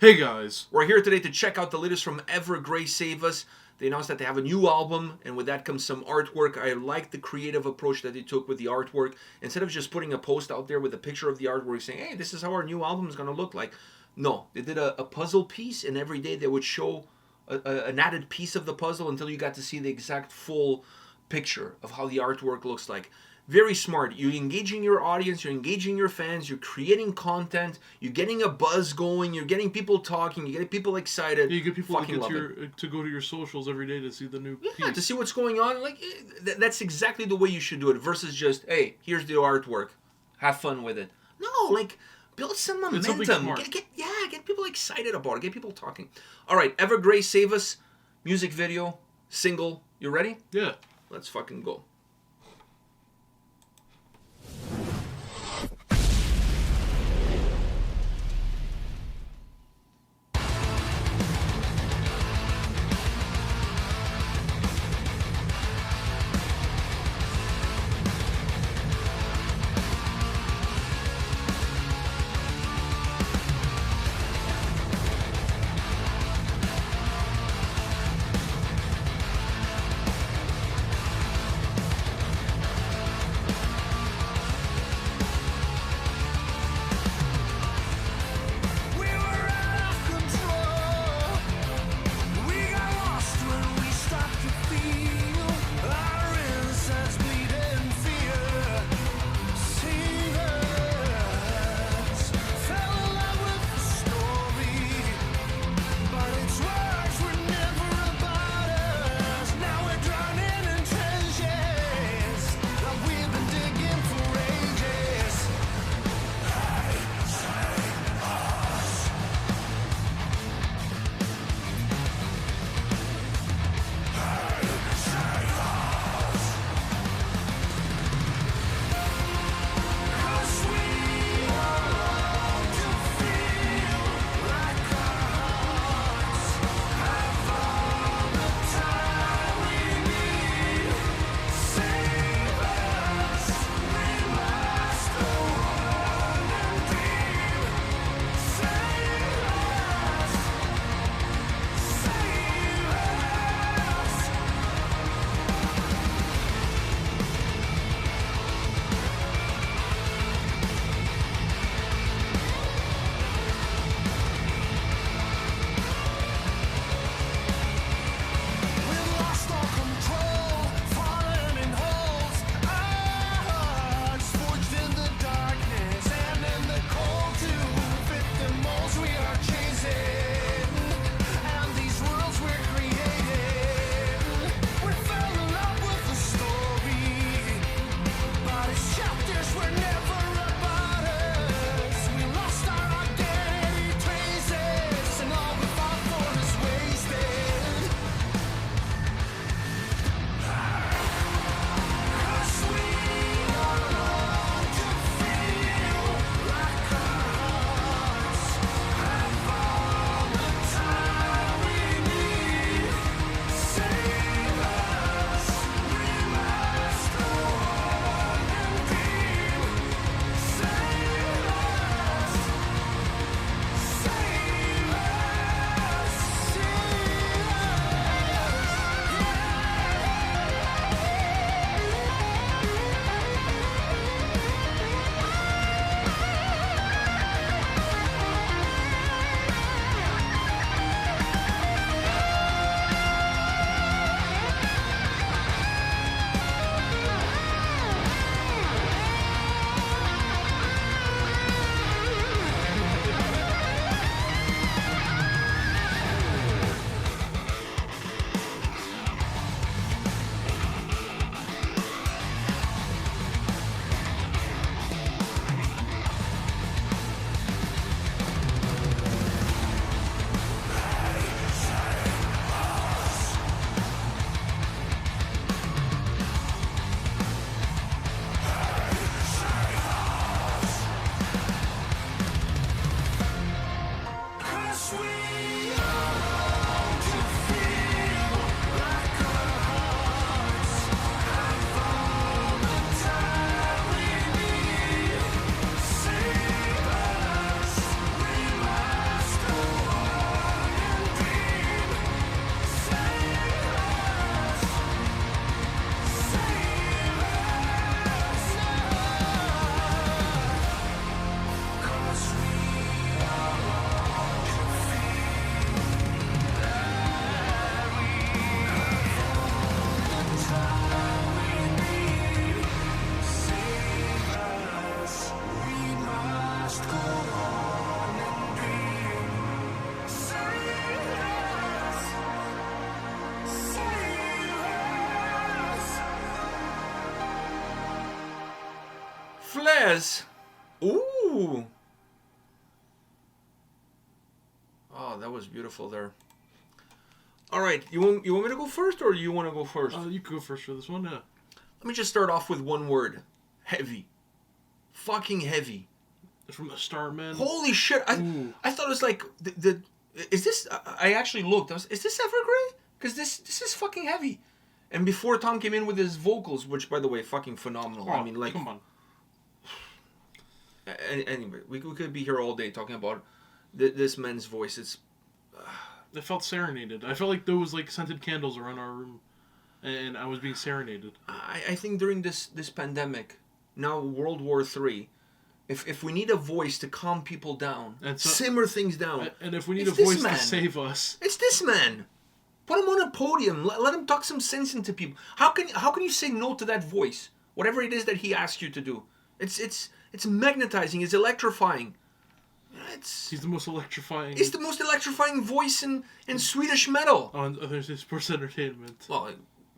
Hey guys. We're here today to check out the latest from Evergrey Save Us. They announced that they have a new album, and with that comes some artwork. I like the creative approach that they took with the artwork. Instead of just putting a post out there with a picture of the artwork saying, hey, this is how our new album is going to look like. No, they did a puzzle piece, and every day they would show an added piece of the puzzle until you got to see the exact full picture of how the artwork looks like. Very smart. You're engaging your audience, you're engaging your fans, you're creating content, you're getting a buzz going, you're getting people talking, you're getting people excited. Yeah, you get people Fucking to go to your socials every day to see the new piece. Yeah, to see what's going on. Like that's exactly the way you should do it. Versus just, hey, here's the artwork, have fun with it. No, like build some momentum. Get people excited about it. Get people talking. All right, Evergrey Save Us, music video, single. You ready? Yeah. Let's fucking go. flares. Ooh. Oh, that was beautiful there. All right, you want me to go first, or do you want to go first? You can go first for this one, yeah. Let me just start off with one word. Heavy. Fucking heavy. From the start, man. Holy shit. I thought it was like, is this, I actually looked. Is this Evergrey? Because this is fucking heavy. And before Tom came in with his vocals, which, by the way, fucking phenomenal. Oh, I mean, like... come on. Anyway, we could be here all day talking about this man's voice. It felt serenaded. I felt like there was like scented candles around our room, and I was being serenaded. I think during this pandemic, now World War III, if we need a voice to calm people down, and simmer things down, and if we need a voice to save us, it's this man. Put him on a podium. Let him talk some sense into people. How can you say no to that voice? Whatever it is that he asks you to do, it's magnetizing. It's electrifying. He's the most electrifying. He's the most electrifying voice in Swedish metal. Oh, and there's sports entertainment. Well,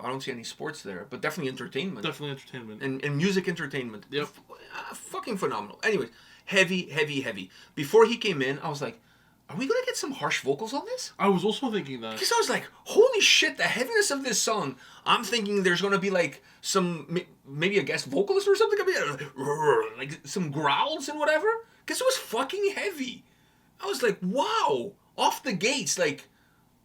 I don't see any sports there, but definitely entertainment. Definitely entertainment. And music entertainment. Yep. Fucking phenomenal. Anyways, heavy. Before he came in, I was like, are we going to get some harsh vocals on this? I was also thinking that. Because I was like, holy shit, the heaviness of this song. I'm thinking there's going to be like maybe a guest vocalist or something. Like some growls and whatever. Because it was fucking heavy. I was like, wow. Off the gates, like,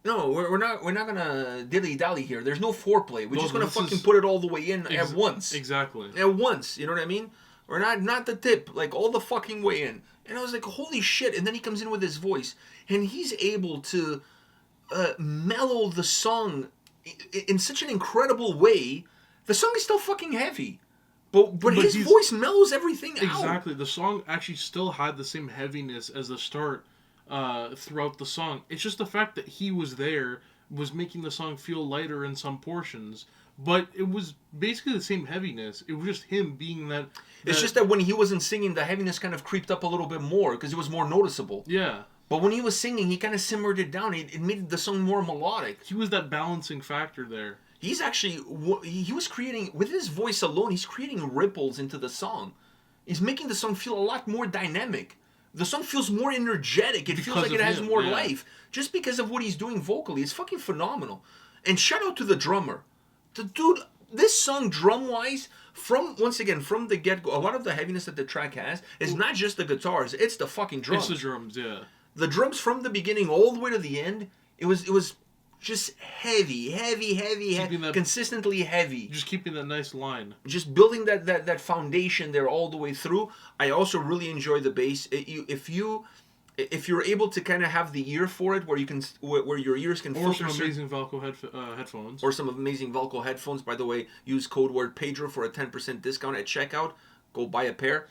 no, we're not gonna dilly dally here. There's no foreplay. We're just gonna fucking put it all the way in at once. Exactly. At once, you know what I mean? Or not the tip, like all the fucking way in. And I was like, holy shit! And then he comes in with his voice, and he's able to mellow the song in such an incredible way. The song is still fucking heavy. But his voice mellows everything out. Exactly. The song actually still had the same heaviness as the start throughout the song. It's just the fact that he was there was making the song feel lighter in some portions. But it was basically the same heaviness. It was just him being that... It's just that when he wasn't singing, the heaviness kind of creeped up a little bit more because it was more noticeable. Yeah. But when he was singing, he kind of simmered it down. It made the song more melodic. He was that balancing factor there. He's actually, he was creating, with his voice alone, he's creating ripples into the song. He's making the song feel a lot more dynamic. The song feels more energetic. It feels like it has more life. Just because of what he's doing vocally. It's fucking phenomenal. And shout out to the drummer. The dude, this song drum-wise, once again, from the get-go, a lot of the heaviness that the track has is not just the guitars, it's the fucking drums. It's the drums, yeah. The drums from the beginning all the way to the end, it was just heavy, consistently heavy. Just keeping that nice line. Just building that foundation there all the way through. I also really enjoy the bass. If you're able to kind of have the ear for it, where your ears can filter. Or some amazing Valco headphones. Or some amazing Valco headphones. By the way, use code word Pedro for a 10% discount at checkout. Go buy a pair.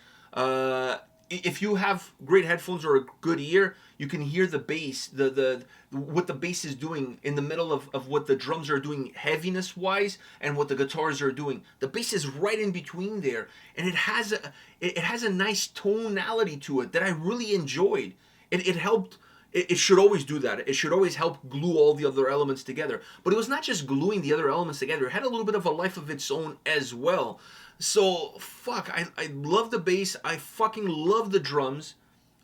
If you have great headphones or a good ear, you can hear the bass, what the bass is doing in the middle of what the drums are doing heaviness wise and what the guitars are doing. The bass is right in between there, and it has a nice tonality to it that I really enjoyed. It helped. It should always do that. It should always help glue all the other elements together. But it was not just gluing the other elements together. It had a little bit of a life of its own as well. So, fuck, I love the bass. I fucking love the drums.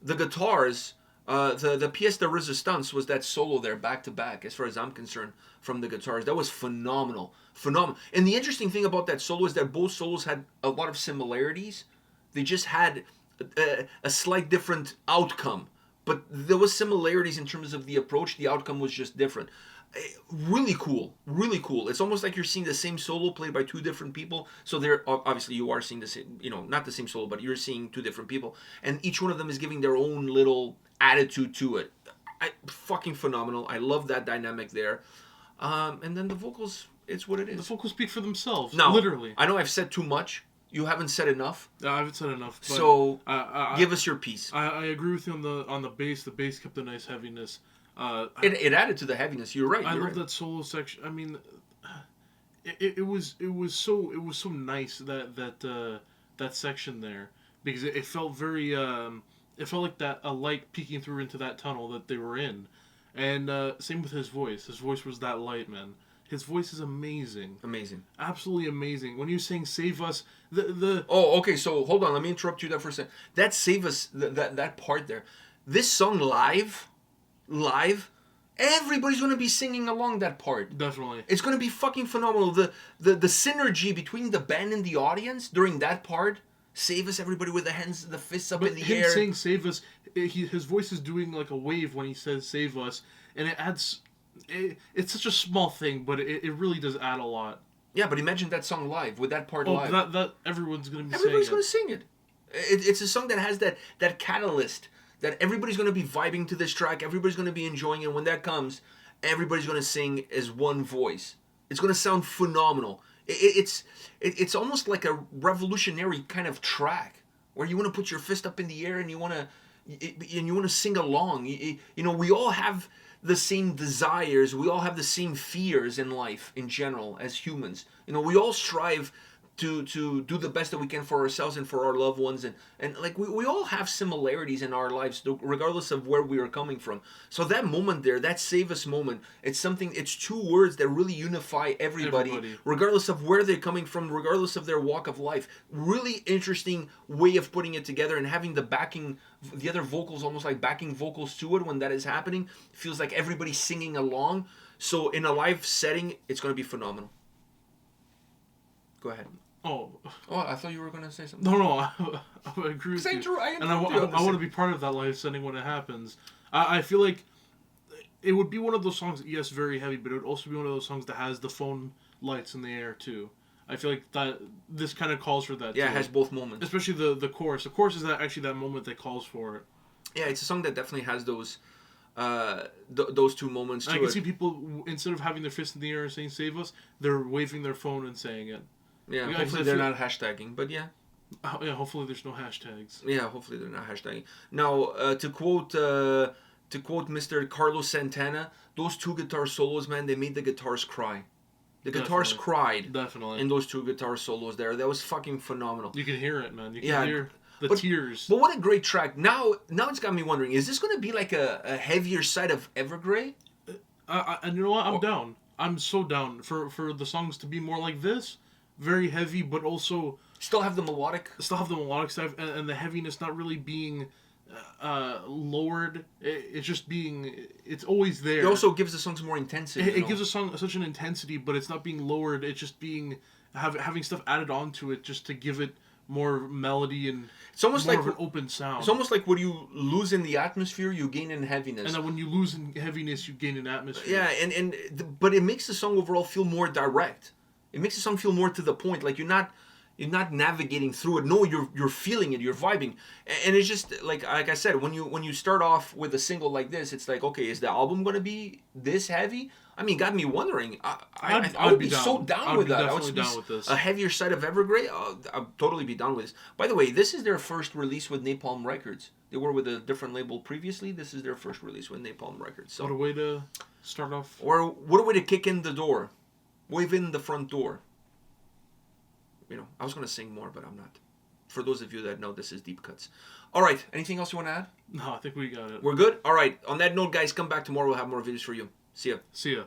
The guitars, the pièce de résistance was that solo there, back to back, as far as I'm concerned, from the guitars. That was phenomenal. Phenomenal. And the interesting thing about that solo is that both solos had a lot of similarities. They just had a slight different outcome. But there was similarities in terms of the approach. The outcome was just different. Really cool. It's almost like you're seeing the same solo played by two different people. So there, obviously, you are seeing the same, not the same solo, but you're seeing two different people, and each one of them is giving their own little attitude to it. Fucking phenomenal. I love that dynamic there. And then the vocals, it's what it is. The vocals speak for themselves. Now, literally. I know I've said too much. You haven't said enough. I haven't said enough. But so give us your piece. I agree with you on the bass. The bass kept a nice heaviness. It added to the heaviness. You're right. I love that solo section. I mean, it was so nice that section there, because it felt very it felt like that a light peeking through into that tunnel that they were in, and same with his voice. His voice was that light, man. His voice is amazing. Amazing. Absolutely amazing. When you sing "Save Us," the Oh, okay. So hold on. Let me interrupt you there for a second. That Save Us, that part there. This song live, everybody's gonna be singing along that part. definitely. It's gonna be fucking phenomenal. The synergy between the band and the audience during that part. Save us, everybody with the hands, the fists up But in the him air. saying "Save Us," his voice is doing like a wave when he says "Save Us," and it adds. It's such a small thing, but it really does add a lot. Yeah, but imagine that song live with that part Oh, live. that everyone's gonna be Everybody's saying gonna it. sing it. It's a song that has that catalyst that everybody's gonna be vibing to this track. Everybody's gonna be enjoying it. When that comes, everybody's gonna sing as one voice. It's gonna sound phenomenal. It's almost like a revolutionary kind of track where you want to put your fist up in the air and you want to sing along. You know, we all have the same desires. We all have the same fears in life in general as humans. You know, we all strive to do the best that we can for ourselves and for our loved ones, and like we all have similarities in our lives regardless of where we are coming from. So that moment there, that Save Us moment, it's two words that really unify everybody. Regardless of where they're coming from, regardless of their walk of life. Really interesting way of putting it together and having the other vocals almost like backing vocals to it when that is happening. It feels like everybody's singing along. So in a live setting, it's going to be phenomenal. Go ahead. Oh, I thought you were going to say something. no, I agree with you. And I want to be part of that live setting when it happens. I feel like it would be one of those songs, yes, very heavy, but it would also be one of those songs that has the phone lights in the air, too. I feel like that this kind of calls for that, Yeah, too. it has both moments. Especially the chorus. The chorus is actually that moment that calls for it. Yeah, it's a song that definitely has those two moments to it. I can see people, instead of having their fist in the air and saying "Save Us," they're waving their phone and saying it. Yeah, hopefully they're not hashtagging, but yeah. Yeah, hopefully there's no hashtags. Yeah, hopefully they're not hashtagging. Now, to quote Mr. Carlos Santana, those two guitar solos, man, they made the guitars cry. The guitars cried. Definitely. In those two guitar solos there. That was fucking phenomenal. You can hear it, man. You can hear the tears. But what a great track. Now it's got me wondering, is this going to be like a heavier side of Evergrey? And you know what? I'm down. I'm so down for the songs to be more like this. Very heavy, but also still have the melodic stuff and the heaviness not really being lowered. It's just being, it's always there. It also gives the songs more intensity. It gives a song such an intensity, but it's not being lowered. It's just being having stuff added onto it just to give it more melody and it's almost more like of an open sound. It's almost like when you lose in the atmosphere, you gain in heaviness. And then when you lose in heaviness, you gain in atmosphere. Yeah, but it makes the song overall feel more direct. It makes the song feel more to the point. Like you're not navigating through it. No, you're feeling it. You're vibing, and it's just like I said, when you start off with a single like this, it's like, okay, is the album gonna be this heavy? I mean, got me wondering. I would be so down with that. I would be down with this. A heavier side of Evergrey. I'd totally be down with this. By the way, this is their first release with Napalm Records. They were with a different label previously. This is their first release with Napalm Records. So what a way to start off. Or what a way to kick in the door. Wave in the front door. You know, I was going to sing more, but I'm not. For those of you that know, this is Deep Cuts. All right. Anything else you want to add? No, I think we got it. We're good? All right. On that note, guys, come back tomorrow. We'll have more videos for you. See ya. See ya.